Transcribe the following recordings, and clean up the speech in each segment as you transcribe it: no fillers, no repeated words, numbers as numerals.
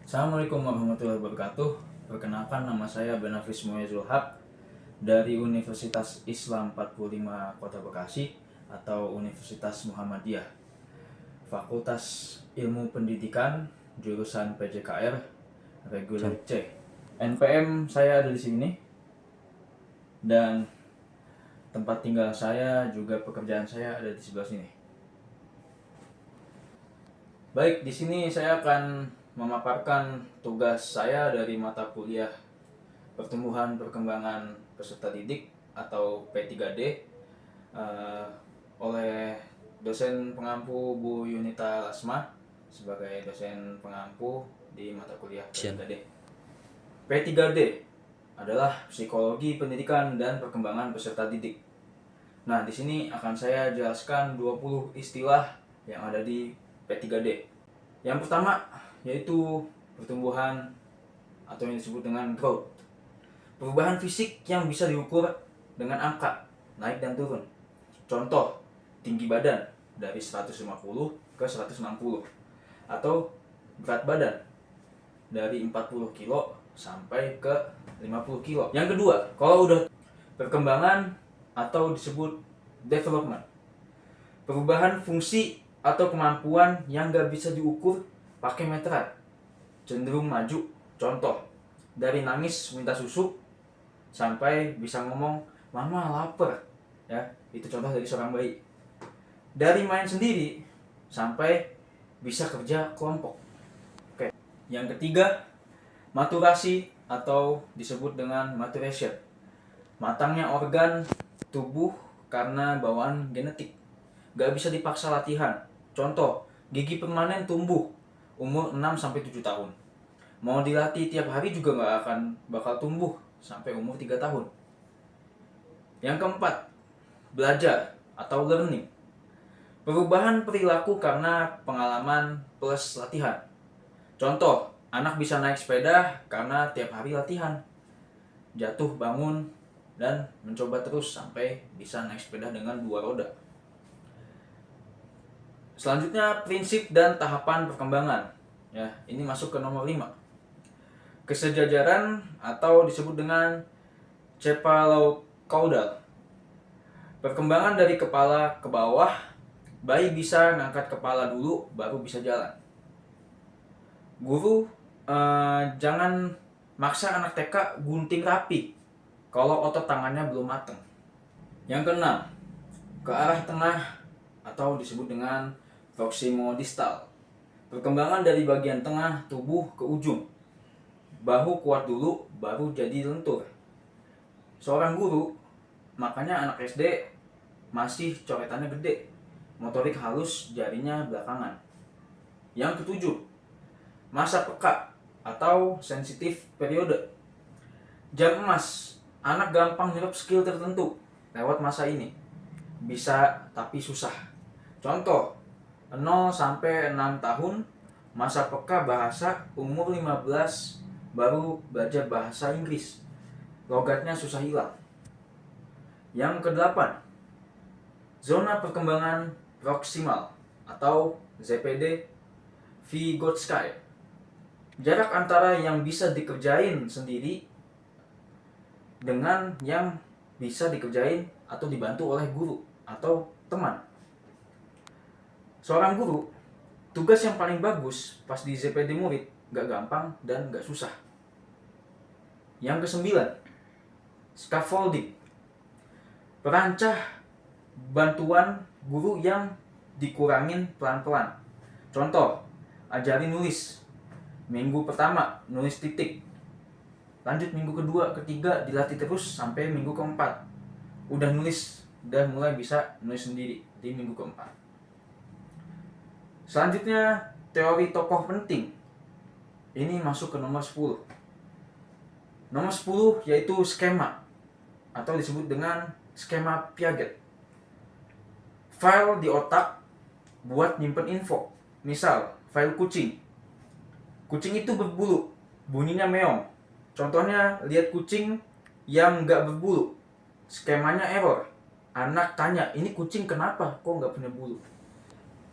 Assalamualaikum warahmatullahi wabarakatuh. Perkenalkan, nama saya Benafis Muezul Haq dari Universitas Islam 45 Kota Bekasi atau Universitas Muhammadiyah, Fakultas Ilmu Pendidikan, jurusan PJKR, reguler C. NPM saya ada di sini dan tempat tinggal saya juga pekerjaan saya ada di sebelah sini. Baik, di sini saya akan memaparkan tugas saya dari mata kuliah Pertumbuhan Perkembangan Peserta Didik atau P3D oleh dosen pengampu Bu Yunita Lasma sebagai dosen pengampu di mata kuliah P3D. P3D adalah Psikologi Pendidikan dan Perkembangan Peserta Didik. Nah, di sini akan saya jelaskan 20 istilah yang ada di P3D. Yang pertama yaitu pertumbuhan atau yang disebut dengan growth. Perubahan fisik yang bisa diukur dengan angka, naik dan turun. Contoh, tinggi badan dari 150 ke 160 atau berat badan dari 40 kilo sampai ke 50 kilo. Yang kedua, kalau udah perkembangan atau disebut development. Perubahan fungsi atau kemampuan yang gak bisa diukur pakai meteran, cenderung maju. Contoh, dari nangis minta susu sampai bisa ngomong mama lapar, ya, itu contoh dari seorang bayi. Dari main sendiri sampai bisa kerja kelompok. Oke. Yang ketiga, maturasi atau disebut dengan maturation, matangnya organ tubuh karena bawaan genetik, gak bisa dipaksa latihan. Contoh, gigi permanen tumbuh umur 6-7 tahun. Mau dilatih tiap hari juga gak akan bakal tumbuh sampai umur 3 tahun. Yang keempat, belajar atau learning. Perubahan perilaku karena pengalaman plus latihan. Contoh, anak bisa naik sepeda karena tiap hari latihan. Jatuh, bangun, dan mencoba terus sampai bisa naik sepeda dengan 2 roda. Selanjutnya, prinsip dan tahapan perkembangan. Ya, ini masuk ke nomor 5. Kesejajaran atau disebut dengan cephalocaudal. Perkembangan dari kepala ke bawah, bayi bisa ngangkat kepala dulu baru bisa jalan. Guru jangan maksa anak TK gunting rapi kalau otot tangannya belum matang. Yang keenam, ke arah tengah atau disebut dengan proximodistal. Perkembangan dari bagian tengah tubuh ke ujung. Bahu kuat dulu baru jadi lentur. Seorang guru, makanya anak SD masih coretannya gede, motorik halus jarinya belakangan. Yang ketujuh, masa peka atau sensitif periode. Jam emas, anak gampang nyerap skill tertentu lewat masa ini. Bisa tapi susah. Contoh, 0-6 tahun masa peka bahasa, umur 15 baru belajar bahasa Inggris. Logatnya susah hilang. Yang kedelapan, zona perkembangan proksimal atau ZPD Vygotsky. Jarak antara yang bisa dikerjain sendiri dengan yang bisa dikerjain atau dibantu oleh guru atau teman. Seorang guru, tugas yang paling bagus pas di ZPD murid gak gampang dan gak susah. Yang kesembilan, scaffolding. Perancah bantuan guru yang dikurangin pelan-pelan. Contoh, ajarin nulis. Minggu pertama nulis titik. Lanjut minggu kedua, ketiga dilatih terus sampai minggu keempat. Udah nulis, udah mulai bisa nulis sendiri di minggu keempat. Selanjutnya, teori tokoh penting. Ini masuk ke nomor 10. Nomor 10 yaitu skema atau disebut dengan skema Piaget. File di otak buat nyimpen info. Misal, file kucing. Kucing itu berbulu, bunyinya meong. Contohnya, lihat kucing yang gak berbulu. Skemanya error. Anak tanya, ini kucing kenapa kok gak punya bulu?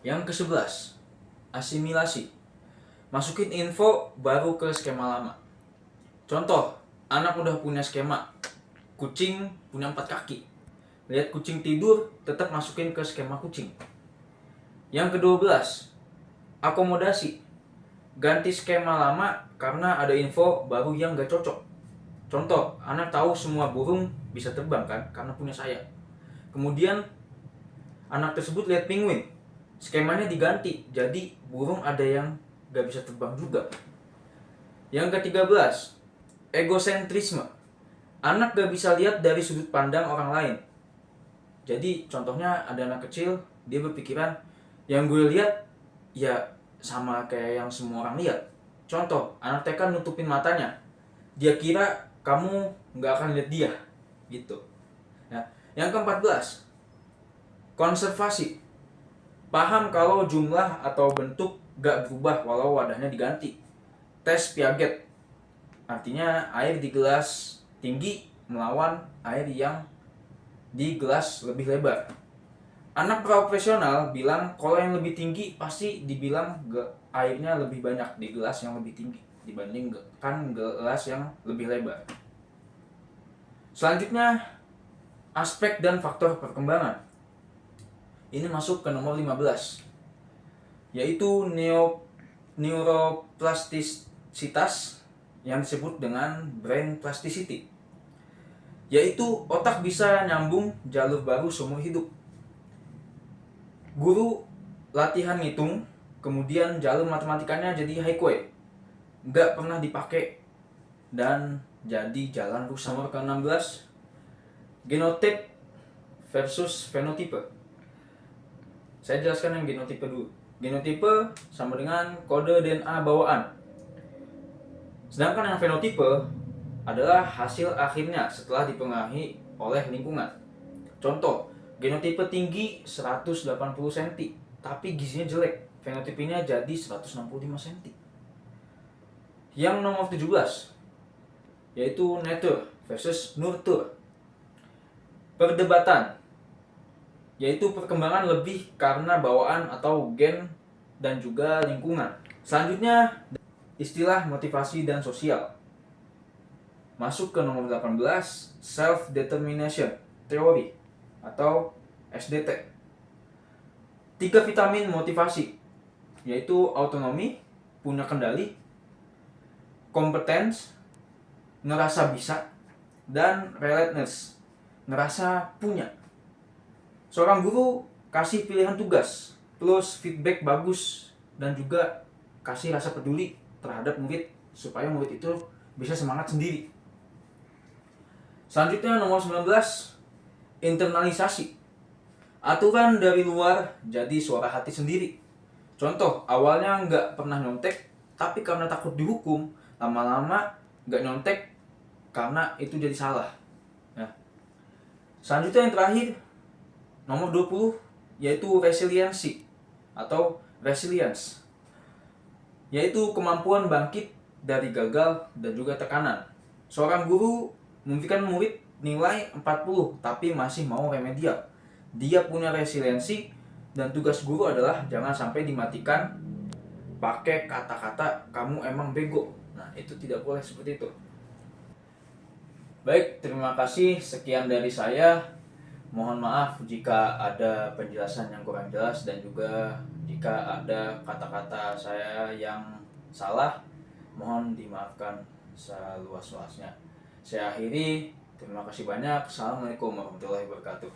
Yang ke-11, asimilasi. masukin info baru ke skema lama. Contoh, anak udah punya skema kucing punya 4 kaki. Lihat kucing tidur, tetap masukin ke skema kucing. Yang ke-12, akomodasi. Ganti skema lama karena ada info baru yang gak cocok. Contoh, anak tahu semua burung bisa terbang kan, karena punya sayap. Kemudian anak tersebut lihat penguin, skemanya diganti, jadi burung ada yang gak bisa terbang juga. Yang ke-13, egosentrisme. Anak gak bisa lihat dari sudut pandang orang lain. Jadi contohnya ada anak kecil, dia berpikiran yang gue lihat ya sama kayak yang semua orang lihat. Contoh, anak TK nutupin matanya, dia kira kamu gak akan lihat dia gitu ya. Yang ke-14, konservasi. Paham kalau jumlah atau bentuk gak berubah walau wadahnya diganti. Tes Piaget, artinya air di gelas tinggi melawan air yang di gelas lebih lebar. Anak profesional bilang kalau yang lebih tinggi pasti dibilang airnya lebih banyak di gelas yang lebih tinggi dibanding kan gelas yang lebih lebar. Selanjutnya, aspek dan faktor perkembangan. Ini masuk ke nomor 15, yaitu neuroplastisitas yang disebut dengan brain plasticity, yaitu otak bisa nyambung jalur baru seumur hidup. Guru latihan ngitung, kemudian jalur matematikanya jadi highway, nggak pernah dipakai dan jadi jalan rusak. Nomor ke-16, genotip versus fenotipe. Saya jelaskan yang genotipe dulu. Genotipe sama dengan kode DNA bawaan. Sedangkan yang fenotipe adalah hasil akhirnya setelah dipengaruhi oleh lingkungan. Contoh, genotipe tinggi 180 cm, tapi gizinya jelek. Fenotipenya jadi 165 cm. Yang nomor 17, yaitu nature versus nurture. Perdebatan, yaitu perkembangan lebih karena bawaan atau gen dan juga lingkungan. Selanjutnya, istilah motivasi dan sosial. Masuk ke nomor 18, self-determination theory atau SDT. 3 vitamin motivasi, yaitu autonomi, punya kendali, competence, ngerasa bisa, dan relatedness, ngerasa punya. Seorang guru kasih pilihan tugas, plus feedback bagus, dan juga kasih rasa peduli terhadap murid supaya murid itu bisa semangat sendiri. Selanjutnya nomor 19, internalisasi. Aturan dari luar jadi suara hati sendiri. Contoh, awalnya nggak pernah nyontek, tapi karena takut dihukum, lama-lama nggak nyontek karena itu jadi salah. Nah, selanjutnya yang terakhir, nomor 20, yaitu resiliensi atau resilience, yaitu kemampuan bangkit dari gagal dan juga tekanan. Seorang guru memberikan murid nilai 40 tapi masih mau remedial. Dia punya resiliensi dan tugas guru adalah jangan sampai dimatikan pakai kata-kata kamu emang bego. Nah, itu tidak boleh seperti itu. Baik, terima kasih. Sekian dari saya. Mohon maaf jika ada penjelasan yang kurang jelas dan juga jika ada kata-kata saya yang salah, mohon dimaafkan seluas-luasnya. Saya akhiri, terima kasih banyak. Assalamualaikum warahmatullahi wabarakatuh.